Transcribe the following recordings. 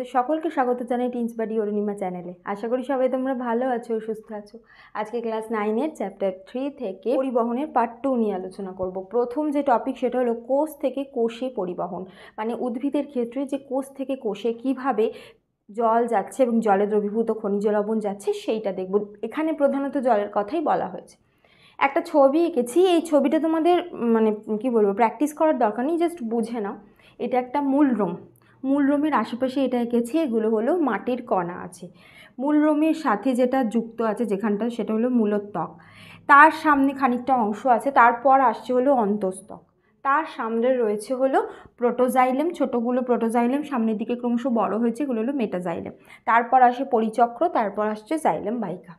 তোমাদের সকলকে স্বাগত জানাই টিনস বাডি অরুণিমা চ্যানেলে। আশা করি সবাই তোমরা ভালো আছো, সুস্থ আছো। আজকে ক্লাস 9-এর চ্যাপ্টার 3 থেকে পরিবহনের পার্ট 2 নিয়ে আলোচনা করব। প্রথম যে টপিক সেটা হলো কোষ থেকে কোষে পরিবহন, মানে উদ্ভিদের ক্ষেত্রে যে কোষ থেকে কোষে কিভাবে জল যাচ্ছে এবং জলে দ্রবীভূত খনিজ লবণ যাচ্ছে সেইটা দেখব। এখানে প্রধানত জলের কথাই বলা হয়েছে। একটা ছবি এঁকেছি, এই ছবিটা তোমাদের মানে কি বলবো, প্র্যাকটিস করার দরকার নেই, জাস্ট বুঝে নাও। এটা একটা মূলরোমের আশেপাশে এটা এঁকেছি। এগুলো হলো মাটির কণা আছে। মূলরোমের সাথে যেটা যুক্ত আছে যেখানটা, সেটা হলো মূলত্বক। তার সামনে খানিকটা অংশ আছে, তারপর আসছে হলো অন্তস্তক। তার সামনে রয়েছে হলো প্রোটোজাইলেম, ছোটোগুলো প্রোটোজাইলেম, সামনের দিকে ক্রমশ বড় হয়েছে, এগুলো হলো মেটাজাইলেম। তারপর আসে পরিচক্র, তারপর আসছে জাইলেম বাহিকা।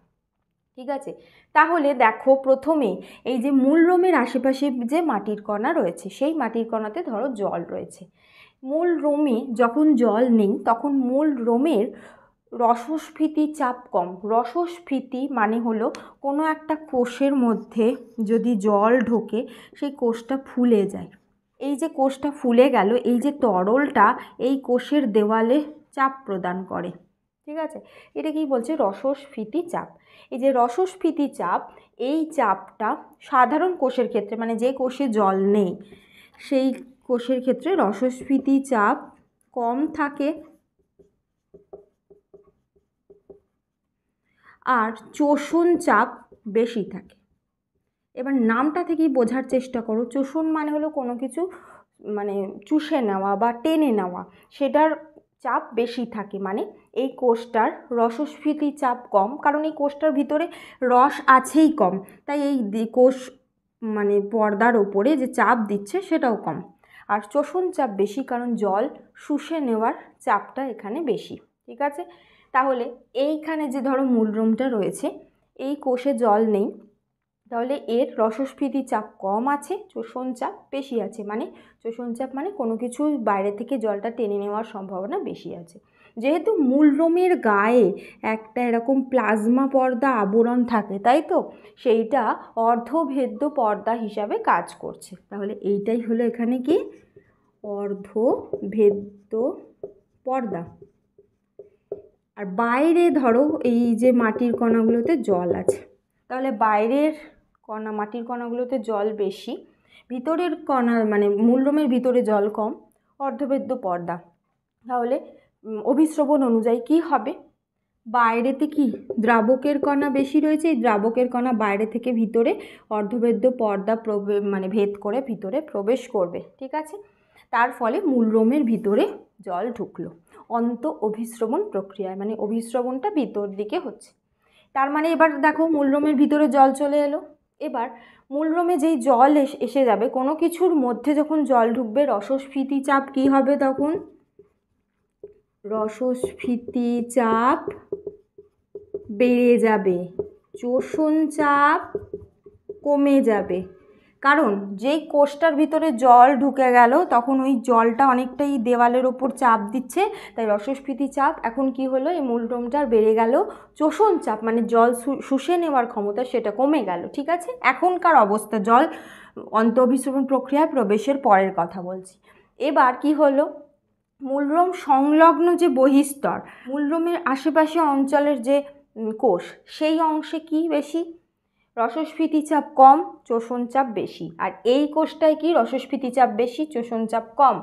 ঠিক আছে, তাহলে দেখো প্রথমে এই যে মূলরোমের আশেপাশে যে মাটির কণা রয়েছে, সেই মাটির কণাতে ধরো জল রয়েছে। মূলরোমে যখন জল নেই তখন মূলরোমের রসস্ফীতি চাপ কম। রসস্ফীতি মানে হলো কোনো একটা কোষের মধ্যে যদি জল ঢোকে সেই কোষটা ফুলে যায়। এই যে কোষটা ফুলে গেল, এই যে তরলটা এই কোষের দেওয়ালে চাপ প্রদান করে। ঠিক আছে, এটা কি বলছে? রসস্ফীতি চাপ। এই যে রসস্ফীতি চাপ, এই চাপটা সাধারণ কোষের ক্ষেত্রে, মানে যে কোষে জল নেই সেই কোষের ক্ষেত্রে রসস্ফীতি চাপ কম থাকে, আর চোষণ চাপ বেশি থাকে। এবার নামটা থেকেই বোঝার চেষ্টা করো। চোষণ মানে হলো কোনো কিছু মানে চুষে নেওয়া বা টেনে নেওয়া, সেটার চাপ বেশি থাকে। মানে এই কোষটার রসস্ফীতি চাপ কম, কারণ এই কোষটার ভিতরে রস আছেই কম, তাই এই কোষ মানে পর্দার ওপরে যে চাপ দিচ্ছে সেটাও কম। আর চোষণ চাপ বেশি, কারণ জল শুষে নেওয়ার চাপটা এখানে বেশি। ঠিক আছে, তাহলে এইখানে যে ধরো মূলরোমটা রয়েছে, এই কোষে জল নেই, তাহলে এর রসস্ফীতি চাপ কম আছে, চোষণ চাপ বেশি আছে। মানে চোষণ চাপ মানে কোনো কিছু বাইরে থেকে জলটা টেনে নেওয়ার সম্ভাবনা বেশি আছে। যেহেতু মূলরোমের গায়ে একটা এরকম প্লাজমা পর্দা আবরণ থাকে, তাই তো, সেইটা অর্ধভেদ্য পর্দা হিসাবে কাজ করছে। তাহলে এইটাই হলো এখানে কি অর্ধভেদ্য পর্দা। আর বাইরে ধরো এই যে মাটির কণাগুলোতে জল আছে, তাহলে বাইরের কণা মাটির কণাগুলোতে জল বেশি, ভিতরের কণা মানে মূলরোমের ভিতরে জল কম, অর্ধভেদ্য পর্দা। তাহলে অভিস্রবণ অনুযায়ী কি হবে? বাইরেতে কি দ্রাবকের কণা বেশি রয়েছে, এই দ্রাবকের কণা বাইরে থেকে ভিতরে অর্ধভেদ্য পর্দা মানে ভেদ করে ভিতরে প্রবেশ করবে। ঠিক আছে, তার ফলে মূলরোমের ভিতরে জল ঢুকলো অন্ত অভিস্রবণ প্রক্রিয়ায়, মানে অভিস্রবণটা ভিতর দিকে হচ্ছে। তার মানে এবার দেখো মূলরোমের ভিতরে জল চলে এলো। এবার মূলরোমে যেই জল এসে যাবে, কোনো কিছুর মধ্যে যখন জল ঢুকবে, রসস্ফীতি চাপ কি হবে? তখন রসস্ফীতি চাপ বেড়ে যাবে, চোষণ চাপ কমে যাবে। কারণ যেই কোষটার ভিতরে জল ঢুকে গেল তখন ওই জলটা অনেকটাই দেওয়ালের ওপর চাপ দিচ্ছে, তাই রসস্ফীতি চাপ এখন কি হলো, এই মূলরোমটার বেড়ে গেল। চোষণ চাপ মানে জল শুষে নেওয়ার ক্ষমতা সেটা কমে গেল। ঠিক আছে, এখনকার অবস্থা জল অন্তঃঅভিস্রবণ প্রক্রিয়ায় প্রবেশের পরের কথা বলছি। এবার কি হলো, মূলরোম সংলগ্ন যে বহিস্তর, মূলরোমের আশেপাশে অঞ্চলের যে কোষ, সেই অংশে কি বেশি? রসস্ফীতি চাপ কম, চোষণ চাপ বেশি। আর এই কোষটায় কি রসস্ফীতি চাপ বেশি, চোষণ চাপ কম।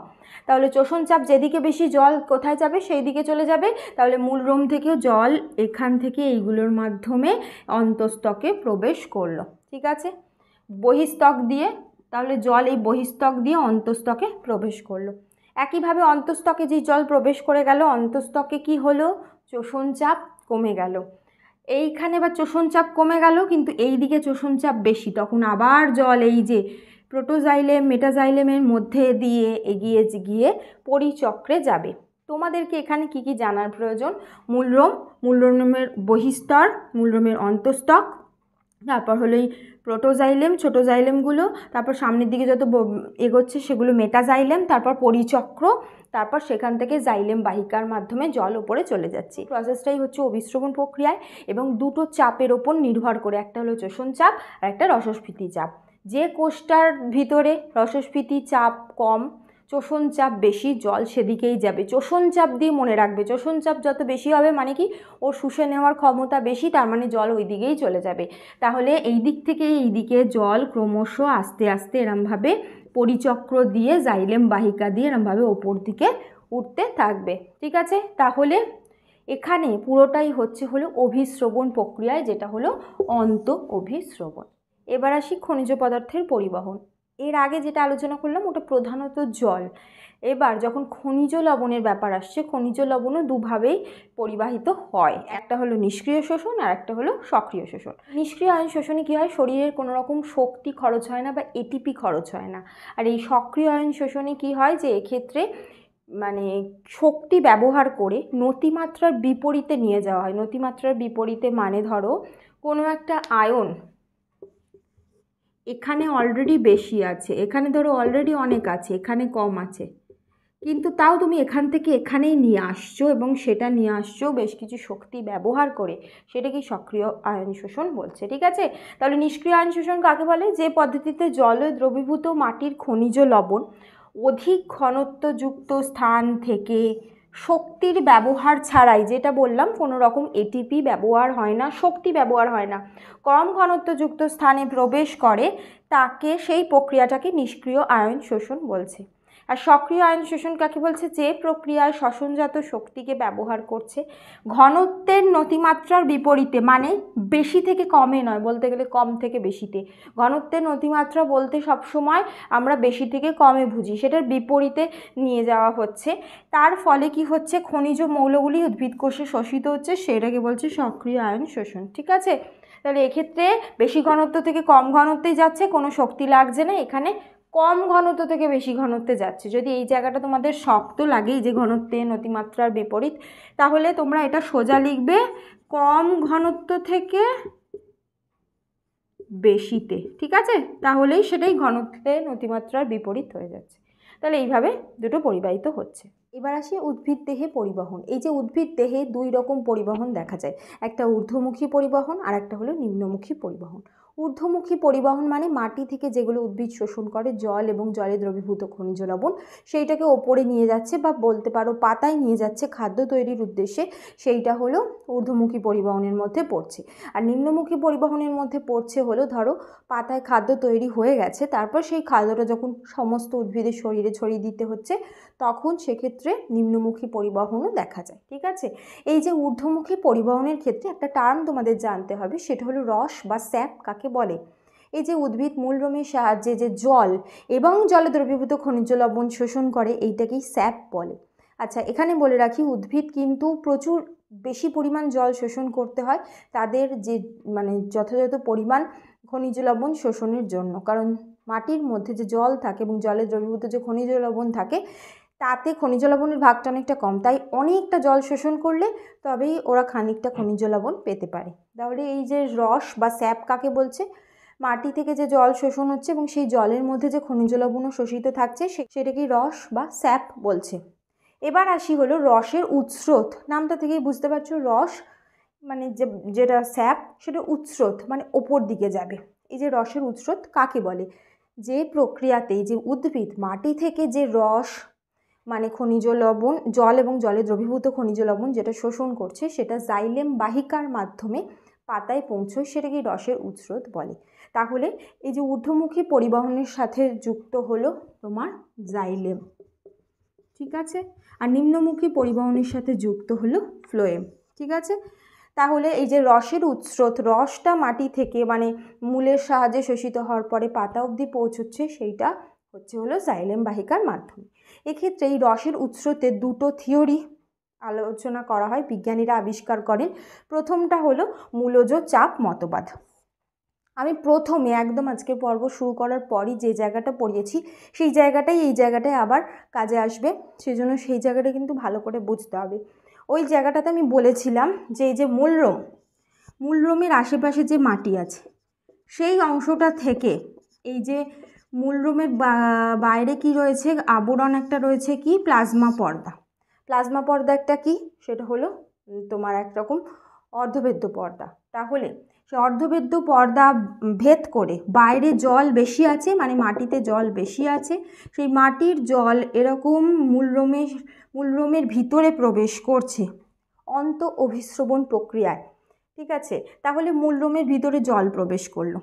তাহলে চোষণ চাপ যেদিকে বেশি, জল কোথায় যাবে? সেই দিকে চলে যাবে। তাহলে মূলরোম থেকেও জল এখান থেকে এইগুলোর মাধ্যমে অন্তস্তকে প্রবেশ করলো। ঠিক আছে, বহিস্তক দিয়ে, তাহলে জল এই বহিস্তক দিয়ে অন্তস্তকে প্রবেশ করলো। একইভাবে অন্তস্তকে যে জল প্রবেশ করে গেল, অন্তস্তকে কি হলো? চোষণ চাপ কমে গেল। এইখানে বা চোষণ চাপ কমে গেল, কিন্তু এই দিকে চোষণ চাপ বেশি, তখন আবার জল এই যে প্রোটোজাইলেম মেটাজাইলেমের মধ্যে দিয়ে এগিয়ে গিয়ে পরিচক্রে যাবে। তোমাদেরকে এখানে কি কি জানার প্রয়োজন? মূলরোমের বহিস্তর, মূলরোমের অন্তস্তক, তারপর হলো এই প্রোটোজাইলেম ছোটো জাইলেমগুলো, তারপর সামনের দিকে যত এগোচ্ছে সেগুলো মেটাজাইলেম, তারপর পরিচক্র, তারপর সেখান থেকে জাইলেম বাহিকার মাধ্যমে জল ওপরে চলে যাচ্ছে। প্রসেসটাই হচ্ছে অভিস্রবণ প্রক্রিয়ায়, এবং দুটো চাপের ওপর নির্ভর করে, একটা হলো চোষণ চাপ আর একটা রসস্ফীতি চাপ। যে কোষটার ভিতরে রসস্ফীতি চাপ কম, শোষণ চাপ বেশি, জল সেদিকেই যাবে। শোষণ চাপ দিয়ে মনে রাখবে, শোষণ চাপ যত বেশি হবে মানে কি ওর শুষে নেওয়ার ক্ষমতা বেশি, তার মানে জল ওই দিকেই চলে যাবে। তাহলে এই দিক থেকে এই দিকে জল ক্রমশ আস্তে আস্তে এরমভাবে পরিচক্র দিয়ে জাইলেম বাহিকা দিয়ে এরমভাবে ওপর দিকে উঠতে থাকবে। ঠিক আছে, তাহলে এখানে পুরোটাই হলো অভিস্রবণ প্রক্রিয়ায়, যেটা হলো অন্ত অভিস্রবণ। এবার আসি খনিজ পদার্থের পরিবহন। এর আগে যেটা আলোচনা করলাম ওটা প্রধানত জল। এবার যখন খনিজ লবণের ব্যাপার আসছে, খনিজ লবণও দুভাবেই পরিবাহিত হয়, একটা হলো নিষ্ক্রিয় শোষণ আর একটা হলো সক্রিয় শোষণ। নিষ্ক্রিয় আয়ন শোষণে কী হয়, শরীরের কোনো রকম শক্তি খরচ হয় না বা এটিপি খরচ হয় না। আর এই সক্রিয় আয়ন শোষণে কী হয় যে এক্ষেত্রে মানে শক্তি ব্যবহার করে নতিমাত্রার বিপরীতে নিয়ে যাওয়া হয়। নতিমাত্রার বিপরীতে মানে ধরো কোনো একটা আয়ন এখানে অলরেডি বেশি আছে, এখানে ধরো অলরেডি অনেক আছে, এখানে কম আছে, কিন্তু তাও তুমি এখান থেকে এখানেই নিয়ে আসছো এবং সেটা নিয়ে আসছো বেশ কিছু শক্তি ব্যবহার করে, সেটাকে সক্রিয় আয়ন শোষণ বলছে। ঠিক আছে, তাহলে নিষ্ক্রিয় আয়ন শোষণ কাকে বলে? যে পদ্ধতিতে জলে দ্রবীভূত মাটির খনিজ লবণ অধিক ঘনত্বযুক্ত স্থান থেকে শক্তির ব্যবহার ছাড়াই, যেটা বললাম কোনো রকম এটিপি ব্যবহার হয় না, শক্তি ব্যবহার হয় না, কম ঘনত্বযুক্ত স্থানে প্রবেশ করে, তাকে সেই প্রক্রিয়াটাকে নিষ্ক্রিয় আয়ন শোষণ বলছে। আর সক্রিয় আয়ন শোষণ কাকে বলছে? যে প্রক্রিয়ায় শ্বসনজাত শক্তিকে ব্যবহার করছে ঘনত্বের নতিমাত্রার বিপরীতে, মানে বেশি থেকে কমে নয়, বলতে গেলে কম থেকে বেশিতে। ঘনত্বের নতিমাত্রা বলতে সবসময় আমরা বেশি থেকে কমে বুঝি, সেটার বিপরীতে নিয়ে যাওয়া হচ্ছে। তার ফলে কি হচ্ছে, খনিজ মৌলগুলি উদ্ভিদ কোষে শোষিত হচ্ছে, সেটাকে বলছে সক্রিয় আয়ন শোষণ। ঠিক আছে, তাহলে এক্ষেত্রে বেশি ঘনত্ব থেকে কম ঘনত্বে যাচ্ছে, কোনো শক্তি লাগছে না, এখানে কম ঘনত্ব থেকে বেশি ঘনত্বে যাচ্ছে। যদি এই জায়গাটা তোমাদের শক্ত লাগে, এই যে ঘনত্বে নতিমাত্রার বিপরীত, তাহলে তোমরা এটা সোজা লিখবে কম ঘনত্ব থেকে বেশিতে। ঠিক আছে, তাহলেই সেটাই ঘনত্বে নতিমাত্রার বিপরীত হয়ে যাচ্ছে। তাহলে এইভাবে দুটো পরিবাহিত হচ্ছে। এবার আসি উদ্ভিদ দেহে পরিবহন। এই যে উদ্ভিদ দেহে দুই রকম পরিবহন দেখা যায়, একটা ঊর্ধ্বমুখী পরিবহন আর একটা হলো নিম্নমুখী পরিবহন। ঊর্ধ্বমুখী পরিবহন মানে মাটি থেকে যেগুলো উদ্ভিদ শোষণ করে, জল এবং জলে দ্রবীভূত খনিজ লবণ, সেইটাকে ওপরে নিয়ে যাচ্ছে বা বলতে পারো পাতায় নিয়ে যাচ্ছে খাদ্য তৈরির উদ্দেশ্যে, সেইটা হলো ঊর্ধ্বমুখী পরিবহনের মধ্যে পড়ছে। আর নিম্নমুখী পরিবহনের মধ্যে পড়ছে হলো ধরো পাতায় খাদ্য তৈরি হয়ে গেছে, তারপর সেই খাদ্যটা যখন সমস্ত উদ্ভিদের শরীরে ছড়িয়ে দিতে হচ্ছে, তখন সেক্ষেত্রে নিম্নমুখী পরিবহনও দেখা যায়। ঠিক আছে, এই যে ঊর্ধ্বমুখী পরিবহনের ক্ষেত্রে একটা টার্ম তোমাদের জানতে হবে, সেটা হলো রস বা স্যাপ কাকে বলে। এই যে উদ্ভিদ মূলরোমের সাহায্যে যে জল এবং জলে দ্রবীভূত খনিজ লবণ শোষণ করে, এইটাকেই স্যাপ বলে। আচ্ছা, এখানে বলে রাখি উদ্ভিদ কিন্তু প্রচুর বেশি পরিমাণ জল শোষণ করতে হয় তাদের যে মানে যথাযথ পরিমাণ খনিজ লবণ শোষণের জন্য, কারণ মাটির মধ্যে যে জল থাকে এবং জলে দ্রবীভূত যে খনিজ লবণ থাকে তাতে খনিজ লবণের ভাগটা অনেকটা কম, তাই অনেকটা জল শোষণ করলে তবেই ওরা খানিকটা খনিজ লবণ পেতে পারে। তাহলে এই যে রস বা স্যাপ কাকে বলছে? মাটি থেকে যে জল শোষণ হচ্ছে এবং সেই জলের মধ্যে যে খনিজ লবণও শোষিত থাকছে, সেটাকেই রস বা স্যাপ বলছে। এবার আসি হলো রসের উৎস্রোত। নামটা থেকেই বুঝতে পারছো, রস মানে যেটা স্যাপ সেটা উৎস্রোত মানে ওপর দিকে যাবে। এই যে রসের উৎস্রোত কাকে বলে? যে প্রক্রিয়াতেই যে উদ্ভিদ মাটি থেকে যে রস মানে খনিজ লবণ, জল এবং জলে দ্রবীভূত খনিজ লবণ যেটা শোষণ করছে, সেটা জাইলেম বাহিকার মাধ্যমে পাতায় পৌঁছয়, সেটাকে রসের উৎস্রোত বলে। তাহলে এই যে ঊর্ধ্বমুখী পরিবহনের সাথে যুক্ত হলো তোমার জাইলেম, ঠিক আছে, আর নিম্নমুখী পরিবহনের সাথে যুক্ত হলো ফ্লোয়েম। ঠিক আছে, তাহলে এই যে রসের উৎস্রোত, রসটা মাটি থেকে মানে মূলের সাহায্যে শোষিত হওয়ার পরে পাতা অবধি পৌঁছচ্ছে, সেইটা হলো জাইলেম বাহিকার মাধ্যমে। এক্ষেত্রে এই রসের উৎস্রোতে দুটো থিওরি আলোচনা করা হয়, বিজ্ঞানীরা আবিষ্কার করেন। প্রথমটা হলো মূলজ চাপ মতবাদ। আমি প্রথমে একদম আজকের পর্ব শুরু করার পরই যে জায়গাটা পড়িয়েছি, সেই জায়গাটাই এই জায়গাটায় আবার কাজে আসবে, সেজন্য সেই জায়গাটা কিন্তু ভালো করে বুঝতে হবে। ওই জায়গাটাতে আমি বলেছিলাম যে এই যে মূলরোমের আশেপাশে যে মাটি আছে, সেই অংশটা থেকে এই যে মূলরোমের বাইরে কি রয়েছে, আবরণ একটা রয়েছে, কি প্লাজমা পর্দা। প্লাজমা পর্দা একটা কি, সেটা হলো তোমার একরকম অর্ধভেদ্য পর্দা। তাহলে সে অর্ধবেদ্য পর্দা ভেদ করে বাইরে জল বেশি আছে, মানে মাটিতে জল বেশি আছে, সেই মাটির জল এরকম মূলরোমের ভিতরে প্রবেশ করছে অন্ত অভিস্রবণ প্রক্রিয়ায়। ঠিক আছে, তাহলে মূলরোমের ভিতরে জল প্রবেশ করলো।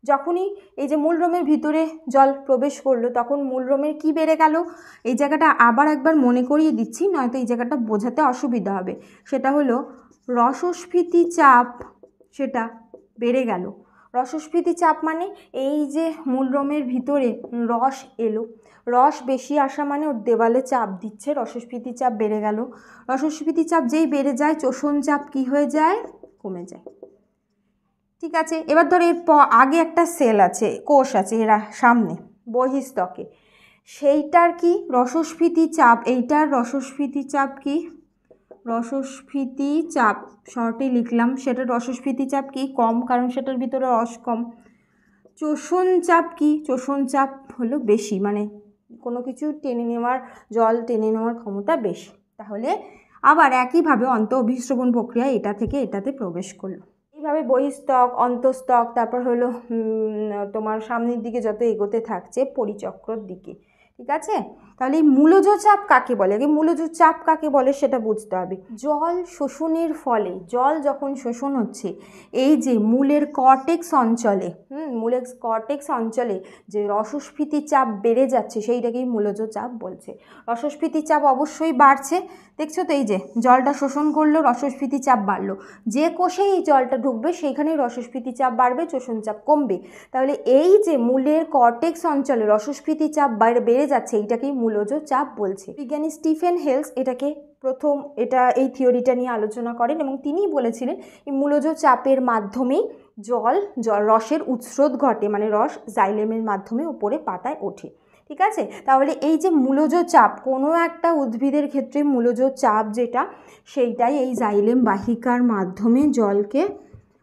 যখনই এই যে মূলরোমের ভিতরে জল প্রবেশ করলো তখন মূলরোমের কি বেড়ে গেল, এই জায়গাটা আবার একবার মনে করিয়ে দিচ্ছি, নয়তো এই জায়গাটা বোঝাতে অসুবিধা হবে। সেটা হলো রসস্ফীতি চাপ, সেটা বেড়ে গেল। রসস্ফীতি চাপ মানে এই যে মূলরোমের ভিতরে রস এলো, রস বেশি আসা মানে ওর দেওয়ালে চাপ দিচ্ছে, রসস্ফীতি চাপ বেড়ে গেল। রসস্ফীতি চাপ যেই বেড়ে যায় চোষণ চাপ কি হয়ে যায়, কমে যায়। ঠিক আছে, এবার ধর এর আগে একটা সেল আছে, কোষ আছে এরা সামনে বহিঃস্থকে, সেইটার কি রসস্ফীতি চাপ, এইটার রসস্ফীতি চাপ কি, রসস্ফীতি চাপ শর্টে লিখলাম, সেটার রসস্ফীতি চাপ কি কম, কারণ সেটার ভিতরে রস কম। চোষণ চাপ কি, চোষণ চাপ হলো বেশি, মানে কোনো কিছু টেনে নেওয়ার, জল টেনে নেওয়ার ক্ষমতা বেশি। তাহলে আবার একইভাবে অন্ত অভিস্রবণ প্রক্রিয়া এটা থেকে এটাতে প্রবেশ করলো। এইভাবে বহিঃস্থক, অন্তঃস্থক, তারপর হলো তোমার সামনের দিকে যত এগোতে থাকছে পরিচক্রর দিকে। ঠিক আছে, তাহলে এই মূলজ চাপ কাকে বলে, আগে মূলজ চাপ কাকে বলে সেটা বুঝতে হবে। জল শোষণের ফলে, জল যখন শোষণ হচ্ছে এই যে মূলের কর্টেক্স অঞ্চলে, মূলের কর্টেক্স অঞ্চলে যে রসস্ফীতি চাপ বেড়ে যাচ্ছে সেইটাকেই মূলজ চাপ বলছে। রসস্ফীতি চাপ অবশ্যই বাড়ছে, দেখছো তো, এই যে জলটা শোষণ করলো রসস্ফীতি চাপ বাড়লো, যে কোষেই এই জলটা ঢুকবে সেইখানেই রসস্ফীতি চাপ বাড়বে, চোষণ চাপ কমবে। তাহলে এই যে মূলের কর্টেক্স অঞ্চলে রসস্ফীতি চাপ বেড়ে যাচ্ছে এইটাকেই মূলজ চাপ বলছে। বিজ্ঞানী স্টিফেন হেলস এটাকে প্রথম এই থিওরিটা নিয়ে আলোচনা করেন এবং তিনিই বলেছিলেন এই মূলজ চাপের মাধ্যমেই রসের উৎস্রোত ঘটে, মানে রস জাইলেমের মাধ্যমে উপরে পাতায় ওঠে। ঠিক আছে, তাহলে এই যে মূলজ চাপ, কোনো একটা উদ্ভিদের ক্ষেত্রে মূলজ চাপ যেটা, সেইটাই এই জাইলেম বাহিকার মাধ্যমে জলকে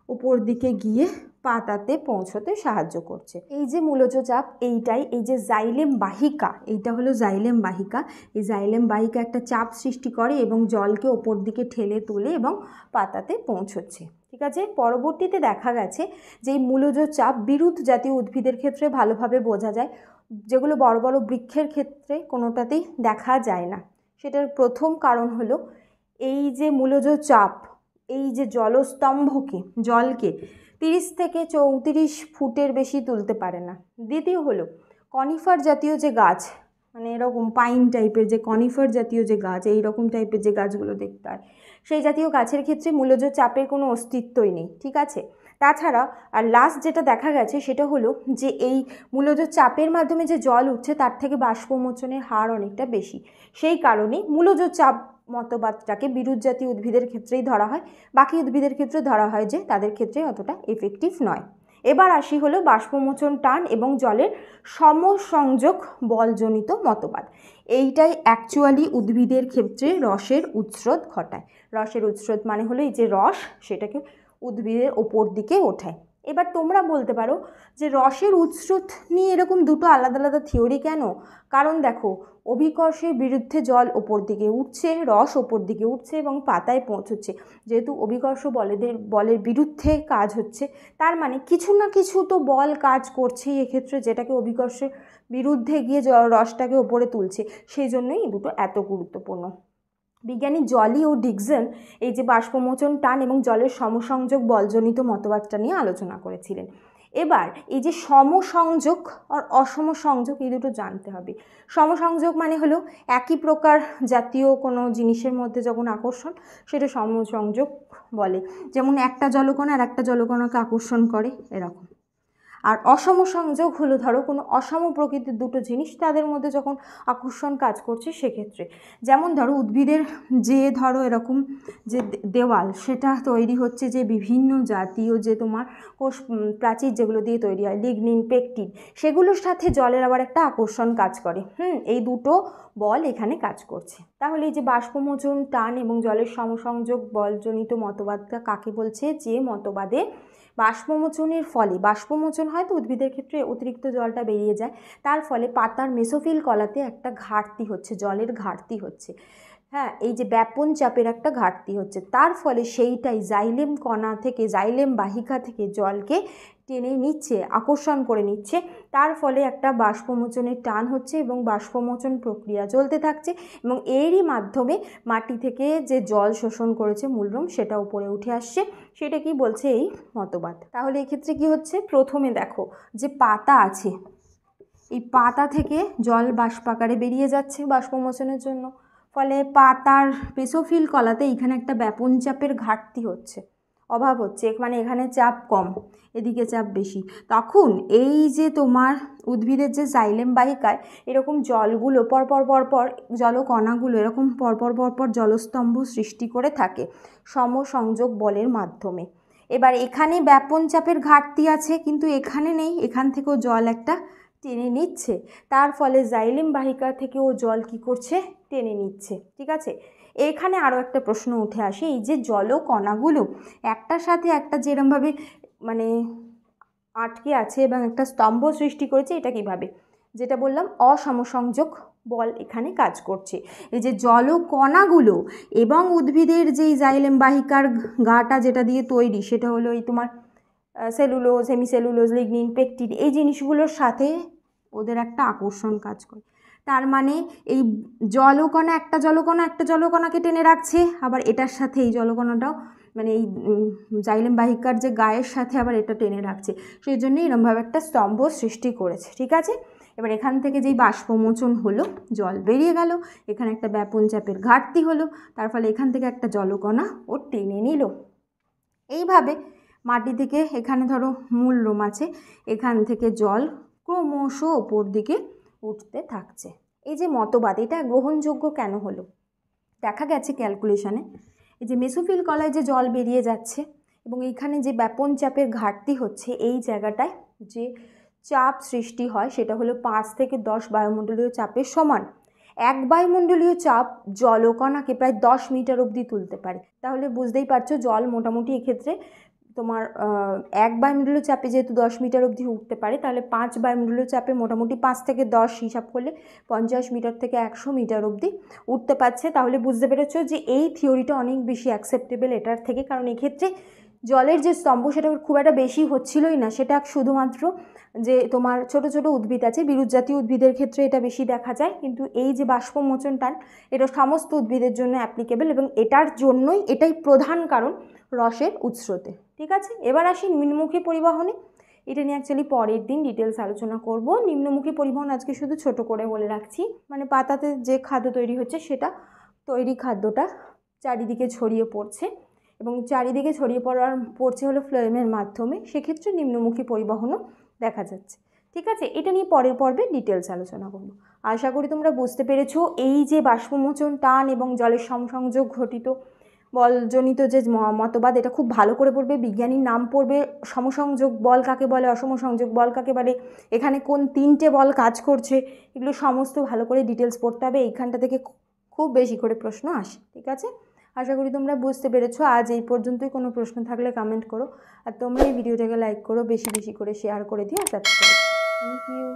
উপর দিকে গিয়ে পাতাতে পৌঁছতে সাহায্য করছে। এই যে মূলজ চাপ এইটাই, এই যে জাইলেম বাহিকা, এইটা হলো জাইলেম বাহিকা, এই জাইলেম বাহিকা একটা চাপ সৃষ্টি করে এবং জলকে ওপর দিকে ঠেলে তুলে এবং পাতাতে পৌঁছচ্ছে। ঠিক আছে, পরবর্তীতে দেখা গেছে যে এই মূলজ চাপ বিরুৎ জাতীয় উদ্ভিদের ক্ষেত্রে ভালোভাবে বোঝা যায়, যেগুলো বড় বড় বৃক্ষের ক্ষেত্রে কোনোটাতেই দেখা যায় না। সেটার প্রথম কারণ হলো এই যে মূলজ চাপ এই যে জলস্তম্ভকে, জলকে 30 থেকে 34 ফুটের বেশি তুলতে পারে না। দ্বিতীয় হলো কনিফার জাতীয় যে গাছ, মানে এরকম পাইন টাইপের যে কনিফার জাতীয় যে গাছ, এই রকম টাইপের যে গাছগুলো দেখতে হয়, সেই জাতীয় গাছের ক্ষেত্রে মূলজ চাপের কোনো অস্তিত্বই নেই। ঠিক আছে, তাছাড়া আর লাস্ট যেটা দেখা গেছে সেটা হলো যে এই মূলজ চাপের মাধ্যমে যে জল উঠছে তার থেকে বাষ্পমোচনের হার অনেকটা বেশি, সেই কারণেই মূলজ চাপ মতবাদটাকে বিরুৎ জাতীয় উদ্ভিদের ক্ষেত্রেই ধরা হয়, বাকি উদ্ভিদের ক্ষেত্রে ধরা হয় যে তাদের ক্ষেত্রে অতটা এফেক্টিভ নয়। এবার আসি হলো বাষ্পমোচন টান এবং জলের সমসংযোগ বলজনিত মতবাদ। এইটাই অ্যাকচুয়ালি উদ্ভিদের ক্ষেত্রে রসের উৎস্রোত ঘটায়। রসের উৎস্রোত মানে হলো এই যে রস সেটাকে উদ্ভিদের ওপর দিকে ওঠায়। এবার তোমরা বলতে পারো যে রসের উৎস্রোত নিয়ে এরকম দুটো আলাদা আলাদা থিওরি কেন? কারণ দেখো, অভিকর্ষের বিরুদ্ধে জল ওপর দিকে উঠছে, রস ওপর দিকে উঠছে এবং পাতায় পৌঁছচ্ছে। যেহেতু অভিকর্ষ বলের বিরুদ্ধে কাজ হচ্ছে, তার মানে কিছু না কিছু তো বল কাজ করছেই এক্ষেত্রে, যেটাকে অভিকর্ষের বিরুদ্ধে গিয়ে রসটাকে ওপরে তুলছে। সেই জন্যই এই দুটো এত গুরুত্বপূর্ণ। বিজ্ঞানী জলি ও ডিকসন এই যে বাষ্পমোচন টান এবং জলের সমসংযোগ বলজনিত মতবাদটা নিয়ে আলোচনা করেছিলেন। এবার এই যে সমসংযোগ আর অসম সংযোগ এই দুটো জানতে হবে। সমসংযোগ মানে হলো একই প্রকার জাতীয় কোনো জিনিসের মধ্যে যখন আকর্ষণ, সেটা সমসংযোগ বলে। যেমন একটা জলকণা আর একটা জলকণাকে আকর্ষণ করে এরকম। আর অসম সংযোগ হলো ধরো কোনো অসম প্রকৃতির দুটো জিনিস তাদের মধ্যে যখন আকর্ষণ কাজ করছে সেক্ষেত্রে। যেমন ধরো উদ্ভিদের যে ধরো এরকম যে দেওয়াল, সেটা তৈরি হচ্ছে যে বিভিন্ন জাতীয় যে তোমার কোষ প্রাচীর যেগুলো দিয়ে তৈরি হয়, লিগনিন, পেকটিন, সেগুলোর সাথে জলের আবার একটা আকর্ষণ কাজ করে। এই দুটো বল এখানে কাজ করছে। তাহলে এই যে বাষ্পমোচন টান এবং জলের সমসংযোগ বলজনিত মতবাদটা কাকে বলছে? যে মতবাদে বাষ্পমোচনের ফলে, বাষ্পমোচন হয় তো উদ্ভিদের ক্ষেত্রে অতিরিক্ত জলটা বেরিয়ে যায়, তার ফলে পাতার মেসোফিল কলাতে একটা ঘাটতি হচ্ছে, জলের ঘাটতি হচ্ছে। হ্যাঁ, এই যে ব্যাপন চাপের একটা ঘাটতি হচ্ছে, তার ফলে সেইটাই জাইলেম কণা থেকে, জাইলেম বাহিকা থেকে জলকে টেনে নিচ্ছে, আকর্ষণ করে নিচ্ছে। তার ফলে একটা বাষ্পমোচনের টান হচ্ছে এবং বাষ্পমোচন প্রক্রিয়া চলতে থাকছে এবং এরই মাধ্যমে মাটি থেকে যে জল শোষণ করেছে মূলরুম সেটা উপরে উঠে আসছে। সেটা কি বলছে এই মতবাদ। তাহলে এক্ষেত্রে কি হচ্ছে, প্রথমে দেখো যে পাতা আছে, এই পাতা থেকে জল বাষ্পাকারে বেরিয়ে যাচ্ছে বাষ্পমোচনের জন্য, ফলে পাতার বেসোফিল কলাতে এখানে একটা ব্যাপন চাপের ঘাটতি হচ্ছে, অভাব হচ্ছে, মানে এখানে চাপ কম, এদিকে চাপ বেশি। তখন এই যে তোমার উদ্ভিদের যে জাইলেম বাহিকায় এরকম জলগুলো পরপর জলকণাগুলো এরকম পরপর জলস্তম্ভ সৃষ্টি করে থাকে সমসংযোগ বলের মাধ্যমে। এবার এখানে ব্যাপন চাপের ঘাটতি আছে কিন্তু এখানে নেই, এখান থেকেও জল একটা টেনে নিচ্ছে, তার ফলে জাইলেম বাহিকা থেকেও জল কি করছে, টেনে নিচ্ছে। ঠিক আছে, এখানে আরও একটা প্রশ্ন উঠে আসে, এই যে জলকণাগুলো একটার সাথে একটা যেরমভাবে মানে আটকে আছে এবং একটা স্তম্ভ সৃষ্টি করেছে, এটা কিভাবে, যেটা বললাম অসমসংযোগ বল এখানে কাজ করছে। এই যে জলকণাগুলো এবং উদ্ভিদের যেই জাইলেম বাহিকার গাটা যেটা দিয়ে তৈরি, সেটা হলো এই তোমার সেলুলোজ, হেমিসেলুলোজ, লিগনিন, পেকটিন, এই জিনিসগুলোর সাথে ওদের একটা আকর্ষণ কাজ করে। তার মানে এই জলকণা একটা জলকণাকে টেনে রাখছে, আবার এটার সাথে এই জলকণাটাও মানে এই জাইলেম বাহিকার যে গায়ের সাথে আবার এটা টেনে রাখছে, সেই জন্য এরমভাবে একটা স্তম্ভ সৃষ্টি করেছে। ঠিক আছে, এবার এখান থেকে যেই বাষ্পমোচন হলো, জল বেরিয়ে গেল, এখানে একটা ব্যাপন চাপের ঘাটতি হলো, তার ফলে এখান থেকে একটা জলকণা ও টেনে নিল। এইভাবে মাটি থেকে এখানে ধরো মূলরুম আছে, এখান থেকে জল ক্রমশ ওপর দিকে উঠতে থাকছে। এই যে মতবাদ, এটা গ্রহণযোগ্য কেন হলো, দেখা গেছে ক্যালকুলেশনে, এই যে মেসোফিল কলায় যে জল বেরিয়ে যাচ্ছে এবং এইখানে যে ব্যাপন চাপের ঘাটতি হচ্ছে, এই জায়গাটায় যে চাপ সৃষ্টি হয় সেটা হলো 5 থেকে 10 বায়ুমণ্ডলীয় চাপের সমান। 1 বায়ুমণ্ডলীয় চাপ জলকণাকে প্রায় 10 মিটার অবধি তুলতে পারে। তাহলে বুঝতেই পারছো জল মোটামুটি এক্ষেত্রে তোমার 1 বায়ুমণ্ডলীয় চাপে যেহেতু 10 মিটার অবধি উঠতে পারে, তাহলে 5 বায়ুমণ্ডলীয় চাপে মোটামুটি 5 থেকে 10 হিসাব করলে 50 মিটার থেকে 100 মিটার অবধি উঠতে পারছে। তাহলে বুঝতে পেরেছো যে এই থিওরিটা অনেক বেশি অ্যাকসেপ্টেবল এটার থেকে, কারণ এক্ষেত্রে জলের যে স্তম্ভ সেটা খুব একটা বেশি হচ্ছিলই না, সেটা শুধুমাত্র যে তোমার ছোট ছোট উদ্ভিদ আছে, বিরুৎ জাতীয় উদ্ভিদের ক্ষেত্রে এটা বেশি দেখা যায়, কিন্তু এই যে বাষ্পমোচন টান এটা সমস্ত উদ্ভিদের জন্য অ্যাপ্লিকেবল এবং এটার জন্যই এটাই প্রধান কারণ রসের উৎসতে। ঠিক আছে, এবার আসি নিম্নমুখী পরিবহনে। এটা নিয়ে অ্যাকচুয়ালি পরের দিন ডিটেলস আলোচনা করব। নিম্নমুখী পরিবহন আজকে শুধু ছোট করে বলে রাখছি, মানে পাতাতে যে খাদ্য তৈরি হচ্ছে সেটা তৈরি খাদ্যটা চারিদিকে ছড়িয়ে পড়ছে এবং চারিদিকে ছড়িয়ে পড়ছে হলো ফ্লোয়েমের মাধ্যমে, সেক্ষেত্রে নিম্নমুখী পরিবহনও দেখা যাচ্ছে। ঠিক আছে, এটা নিয়ে পরের পর্বে ডিটেলস আলোচনা করব। আশা করি তোমরা বুঝতে পেরেছো এই যে বাষ্পমোচন টান এবং জলের সমসংযোগ ঘটিত বলজনিত যে মতবাদ, এটা খুব ভালো করে পড়বে, বিজ্ঞানীর নাম পড়বে, সমসংযোগ বল কাকে বলে, অসমসংযোগ বল কাকে বলে, এখানে কোন 3টে বল কাজ করছে, এগুলো সমস্ত ভালো করে ডিটেলস পড়তে হবে। এইখানটা থেকে খুব বেশি করে প্রশ্ন আসে। ঠিক আছে, আশা করি তোমরা বুঝতে পেরেছো। আজ এই পর্যন্তই, কোনো প্রশ্ন থাকলে কমেন্ট করো, আর তোমরা এই ভিডিওটাকে লাইক করো, বেশি বেশি করে শেয়ার করে দিও, আর সাবস্ক্রাইব। Thank you.